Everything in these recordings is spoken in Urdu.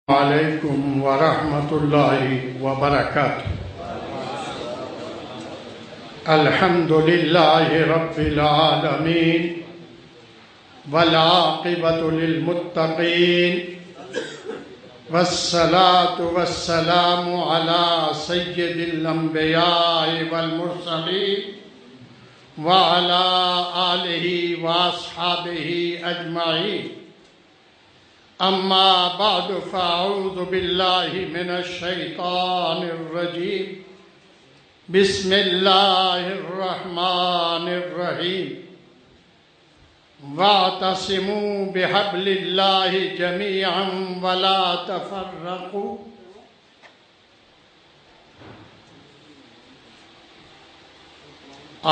علیکم ورحمۃ اللہ وبرکاتہ۔ الحمد للہ رب العالمین والعاقبۃ للمتقین والصلاة والسلام علی سید الانبیاء والمرسلین وعلی آلہ واصحابہ اجمعین۔ اما بعد فاعوذ باللہ من الشیطان الرجیم۔ بسم اللہ الرحمن الرحیم۔ واعتصموا بحبل اللہ جمیعا ولا تفرقوا۔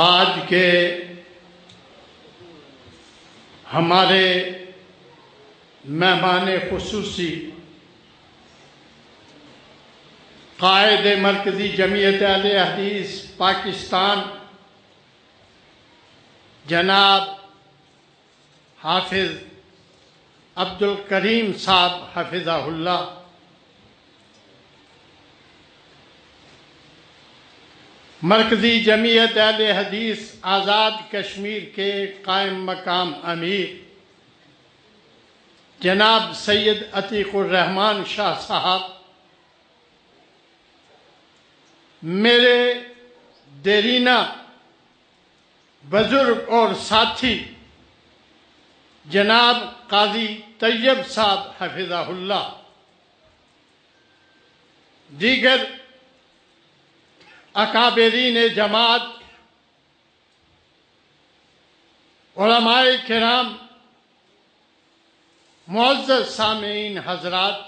آج کے ہمارے مہمان خصوصی قائد مرکزی جمعیت اہل حدیث پاکستان جناب حافظ عبدالکریم صاحب حفظہ اللہ، مرکزی جمعیت اہل حدیث آزاد کشمیر کے قائم مقام امیر جناب سید عتیق الرحمن شاہ صاحب، میرے دیرینہ بزرگ اور ساتھی جناب قاضی طیب صاحب حفظہ اللہ، دیگر اکابرین جماعت، علماء کرام، معزز سامعین حضرات،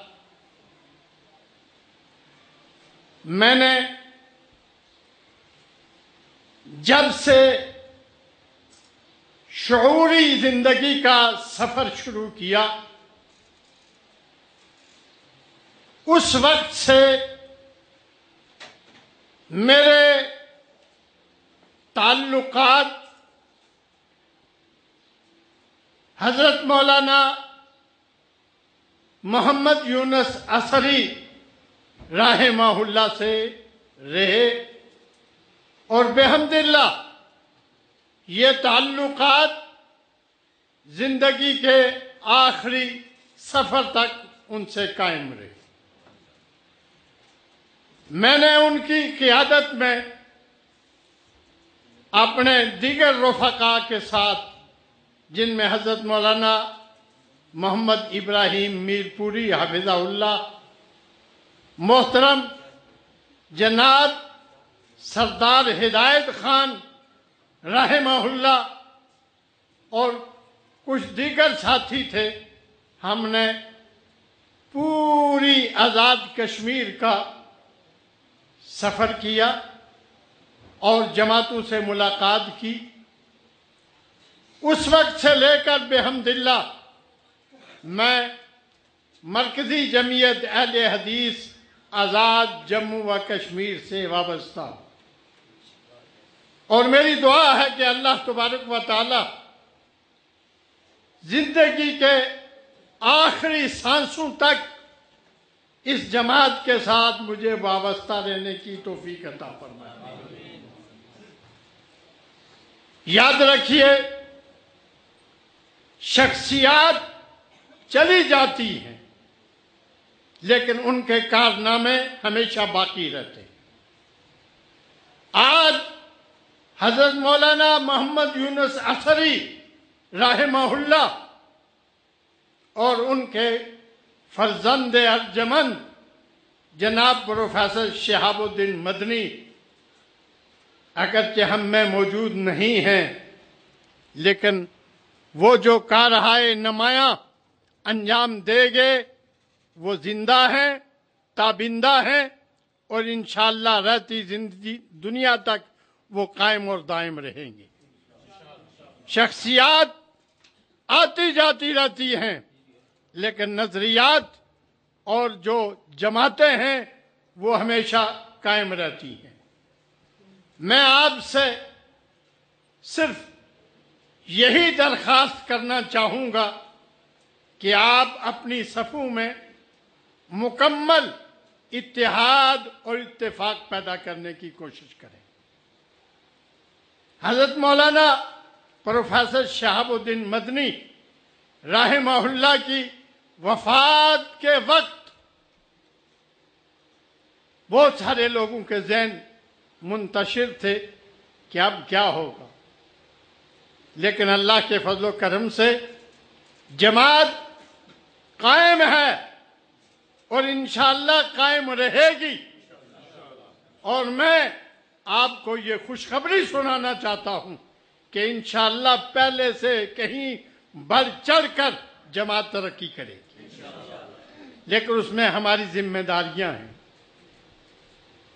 میں نے جب سے شعوری زندگی کا سفر شروع کیا اس وقت سے میرے تعلقات حضرت مولانا محمد یونس اثری رحمہ اللہ سے رہے، اور بحمد اللہ یہ تعلقات زندگی کے آخری سفر تک ان سے قائم رہے۔ میں نے ان کی قیادت میں اپنے دیگر رفقاء کے ساتھ، جن میں حضرت مولانا محمد ابراہیم میر پوری حفظہ اللہ، محترم جناب سردار ہدایت خان رحمہ اللہ، اور کچھ دیگر ساتھی تھے، ہم نے پوری آزاد کشمیر کا سفر کیا اور جماعتوں سے ملاقات کی۔ اس وقت سے لے کر بحمد اللہ میں مرکزی جمعیت اہل حدیث آزاد جموں و کشمیر سے وابستہ ہوں، اور میری دعا ہے کہ اللہ تبارک و تعالی زندگی کے آخری سانسوں تک اس جماعت کے ساتھ مجھے وابستہ رہنے کی توفیق عطا فرمائے۔ یاد رکھیے، شخصیات چلی جاتی ہیں لیکن ان کے کارنامے ہمیشہ باقی رہتے ہیں۔ آج حضرت مولانا محمد یونس اثری رحمہ اللہ اور ان کے فرزند ارجمند جناب پروفیسر شہاب الدین مدنی اگرچہ ہم میں موجود نہیں ہیں، لیکن وہ جو کارہائے نمایاں انجام دے گے وہ زندہ ہیں، تابندہ ہیں، اور انشاءاللہ رہتی زندگی دنیا تک وہ قائم اور دائم رہیں گے۔ شخصیات آتی جاتی رہتی ہیں لیکن نظریات اور جو جماعتیں ہیں وہ ہمیشہ قائم رہتی ہیں۔ میں آپ سے صرف یہی درخواست کرنا چاہوں گا کہ آپ اپنی صفوں میں مکمل اتحاد اور اتفاق پیدا کرنے کی کوشش کریں۔ حضرت مولانا پروفیسر شہاب الدین مدنی رحمہ اللہ کی وفات کے وقت بہت سارے لوگوں کے ذہن منتشر تھے کہ اب کیا ہوگا، لیکن اللہ کے فضل و کرم سے جماعت قائم ہے اور انشاءاللہ قائم رہے گی۔ اور میں آپ کو یہ خوشخبری سنانا چاہتا ہوں کہ انشاءاللہ پہلے سے کہیں بڑھ چڑھ کر جماعت ترقی کرے گی، لیکن اس میں ہماری ذمہ داریاں ہیں۔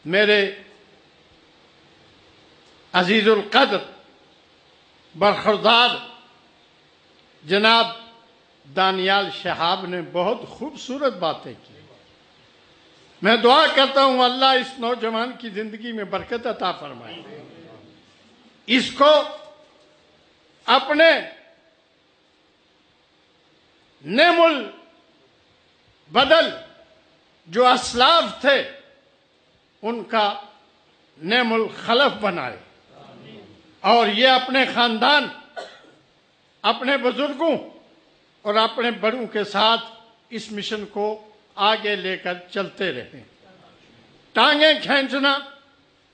میرے عزیز القدر برخوردار جناب دانیال شہاب نے بہت خوبصورت باتیں کی۔ میں دعا کرتا ہوں اللہ اس نوجوان کی زندگی میں برکت عطا فرمائے، اس کو اپنے نعم البدل جو اسلاف تھے ان کا نعم الخلف بنائے، اور یہ اپنے خاندان، اپنے بزرگوں اور اپنے بڑوں کے ساتھ اس مشن کو آگے لے کر چلتے رہیں۔ ٹانگیں کھینچنا،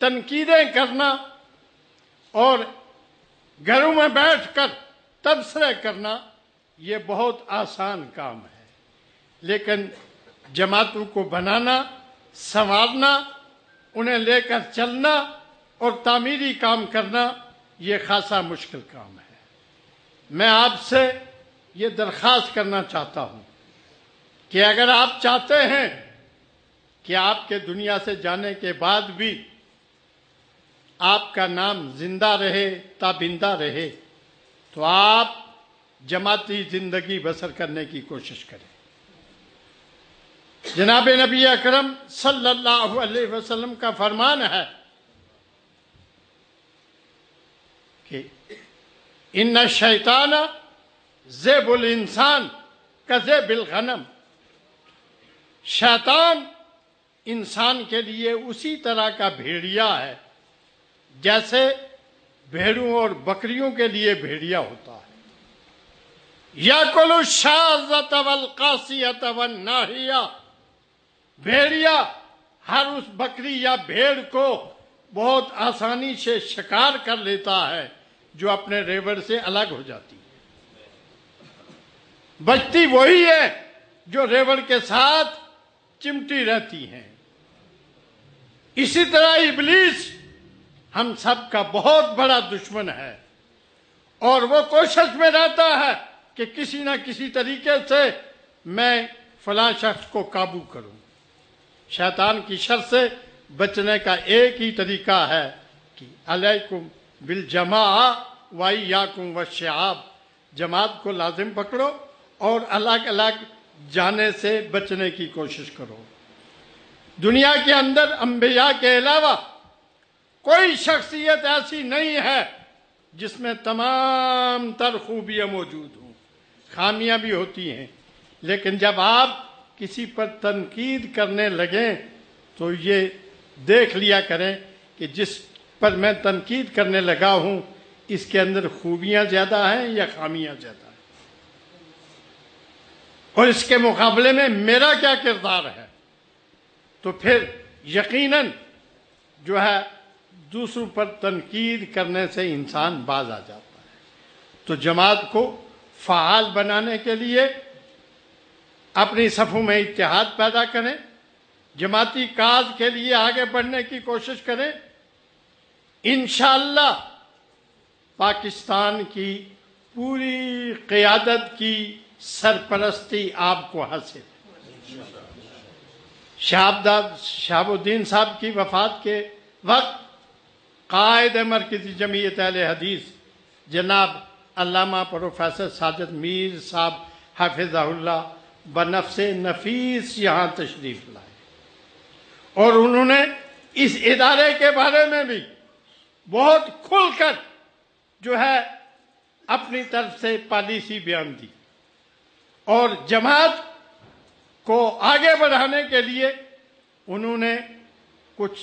تنقیدیں کرنا اور گھروں میں بیٹھ کر تبصرے کرنا یہ بہت آسان کام ہے، لیکن جماعتوں کو بنانا، سنوارنا، انہیں لے کر چلنا اور تعمیری کام کرنا یہ خاصا مشکل کام ہے۔ میں آپ سے یہ درخواست کرنا چاہتا ہوں کہ اگر آپ چاہتے ہیں کہ آپ کے دنیا سے جانے کے بعد بھی آپ کا نام زندہ رہے، تابندہ رہے، تو آپ جماعتی زندگی بسر کرنے کی کوشش کریں۔ جناب نبی اکرم صلی اللہ علیہ وسلم کا فرمان ہے کہ ان الشیطان ذیب الانسان کذیب الغنم، شیطان انسان کے لیے اسی طرح کا بھیڑیا ہے جیسے بھیڑوں اور بکریوں کے لیے بھیڑیا ہوتا ہے۔ یاکل الشاذۃ والقاصیۃ والناہیہ، بھیڑیا ہر اس بکری یا بھیڑ کو بہت آسانی سے شکار کر لیتا ہے جو اپنے ریوڑ سے الگ ہو جاتی ہے۔ بچتی وہی ہے جو ریوڑ کے ساتھ چمٹی رہتی ہیں۔ اسی طرح ابلیس ہم سب کا بہت بڑا دشمن ہے، اور وہ کوشش میں رہتا ہے کہ کسی نہ کسی طریقے سے میں فلاں شخص کو قابو کروں۔ شیطان کی شر سے بچنے کا ایک ہی طریقہ ہے کہ علیکم بالجماع وایاکم والشعاب، جماعت کو لازم پکڑو اور الگ الگ جانے سے بچنے کی کوشش کرو۔ دنیا کے اندر انبیاء کے علاوہ کوئی شخصیت ایسی نہیں ہے جس میں تمام تر خوبیاں موجود ہوں، خامیاں بھی ہوتی ہیں، لیکن جب آپ کسی پر تنقید کرنے لگیں تو یہ دیکھ لیا کریں کہ جس پر میں تنقید کرنے لگا ہوں اس کے اندر خوبیاں زیادہ ہیں یا خامیاں زیادہ ہیں، اور اس کے مقابلے میں میرا کیا کردار ہے۔ تو پھر یقیناً جو ہے دوسروں پر تنقید کرنے سے انسان باز آ جاتا ہے۔ تو جماعت کو فعال بنانے کے لیے اپنی صفوں میں اتحاد پیدا کریں، جماعتی کاز کے لیے آگے بڑھنے کی کوشش کریں۔ انشاءاللہ پاکستان کی پوری قیادت کی سرپرستی آپ کو حاصل ہے۔ شہاب الدین صاحب کی وفات کے وقت قائد مرکزی جمعیت اہل حدیث جناب علامہ پروفیسر ساجد میر صاحب حافظہ اللہ بنفس نفیس یہاں تشریف لائے، اور انہوں نے اس ادارے کے بارے میں بھی بہت کھل کر جو ہے اپنی طرف سے پالیسی بیان دی، اور جماعت کو آگے بڑھانے کے لیے انہوں نے کچھ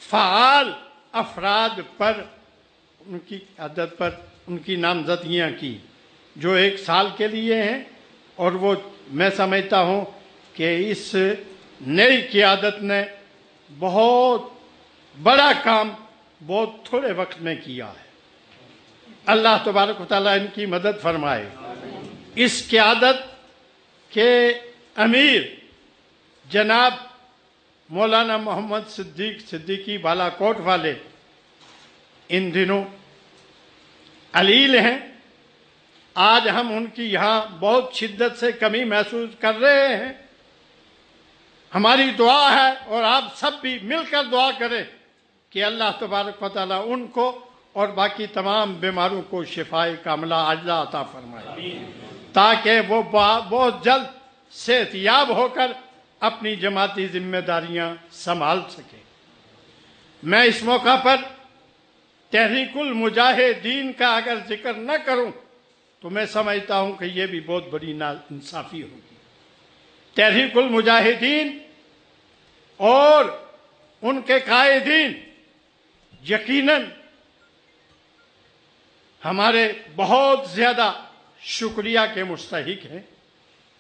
فعال افراد پر ان کی قیادت پر ان کی نامزدگیاں کی جو 1 سال کے لیے ہیں، اور وہ میں سمجھتا ہوں کہ اس نئی قیادت نے بہت بڑا کام بہت تھوڑے وقت میں کیا ہے۔ اللہ تبارک و تعالیٰ ان کی مدد فرمائے۔ اس قیادت کے امیر جناب مولانا محمد صدیقی بالاکوٹ والے ان دنوں علیل ہیں۔ آج ہم ان کی یہاں بہت شدت سے کمی محسوس کر رہے ہیں۔ ہماری دعا ہے اور آپ سب بھی مل کر دعا کریں کہ اللہ تبارک و تعالیٰ ان کو اور باقی تمام بیماروں کو شفائے کاملہ عاجلہ عطا فرمائے تاکہ وہ بہت جلد صحت یاب ہو کر اپنی جماعتی ذمہ داریاں سنبھال سکے۔ میں اس موقع پر تحریک المجاہدین کا اگر ذکر نہ کروں تو میں سمجھتا ہوں کہ یہ بھی بہت بڑی ناانصافی ہوگی۔ تحریک المجاہدین اور ان کے قائدین یقیناً ہمارے بہت زیادہ شکریہ کے مستحق ہیں۔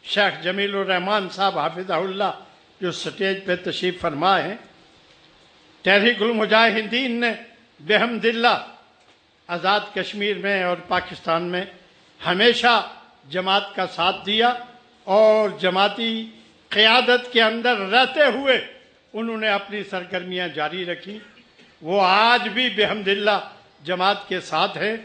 شیخ جمیل الرحمان صاحب حافظہ اللہ جو سٹیج پہ تشریف فرما ہیں، تحریک المجاہدین نے بحمد اللہ آزاد کشمیر میں اور پاکستان میں ہمیشہ جماعت کا ساتھ دیا اور جماعتی قیادت کے اندر رہتے ہوئے انہوں نے اپنی سرگرمیاں جاری رکھی۔ وہ آج بھی بحمد اللہ جماعت کے ساتھ ہیں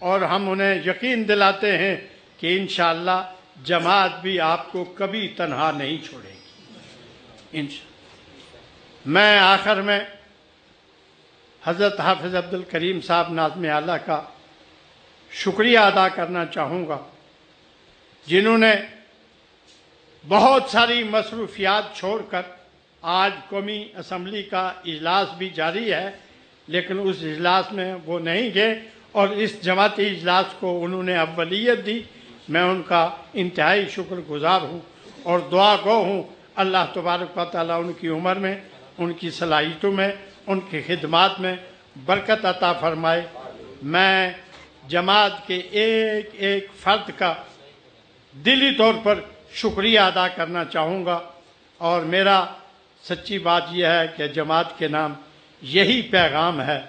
اور ہم انہیں یقین دلاتے ہیں کہ انشاءاللہ جماعت بھی آپ کو کبھی تنہا نہیں چھوڑے گی انشاءاللہ۔ میں آخر میں حضرت حافظ عبد الکریم صاحب ناظم اعلیٰ کا شکریہ ادا کرنا چاہوں گا، جنہوں نے بہت ساری مصروفیات چھوڑ کر آج قومی اسمبلی کا اجلاس بھی جاری ہے لیکن اس اجلاس میں وہ نہیں گئے اور اس جماعتی اجلاس کو انہوں نے اولیت دی۔ میں ان کا انتہائی شکر گزار ہوں اور دعا گو ہوں اللہ تبارک و تعالیٰ ان کی عمر میں، ان کی صلاحیتوں میں، ان کی خدمات میں برکت عطا فرمائے۔ میں جماعت کے ایک ایک فرد کا دلی طور پر شکریہ ادا کرنا چاہوں گا اور میرا سچی بات یہ ہے کہ جماعت کے نام یہی پیغام ہے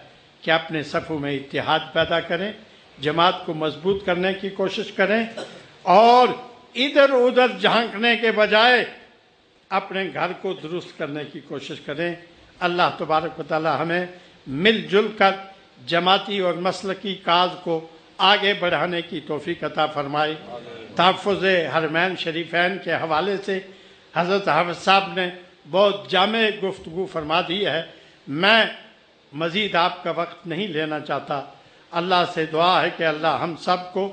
کہ اپنے صفوں میں اتحاد پیدا کریں، جماعت کو مضبوط کرنے کی کوشش کریں اور ادھر ادھر جھانکنے کے بجائے اپنے گھر کو درست کرنے کی کوشش کریں۔ اللہ تبارک و تعالی ہمیں مل جل کر جماعتی اور مسلکی کاز کو آگے بڑھانے کی توفیق عطا فرمائے۔ تحفظ حرمین شریفین کے حوالے سے حضرت حافظ صاحب نے بہت جامع گفتگو فرما دی ہے۔ میں مزید آپ کا وقت نہیں لینا چاہتا۔ اللہ سے دعا ہے کہ اللہ ہم سب کو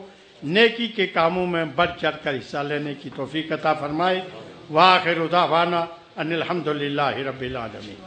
نیکی کے کاموں میں بڑھ چڑھ کر حصہ لینے کی توفیق عطا فرمائے۔ وآخر دعوانا ان الحمدللہ رب العالمین۔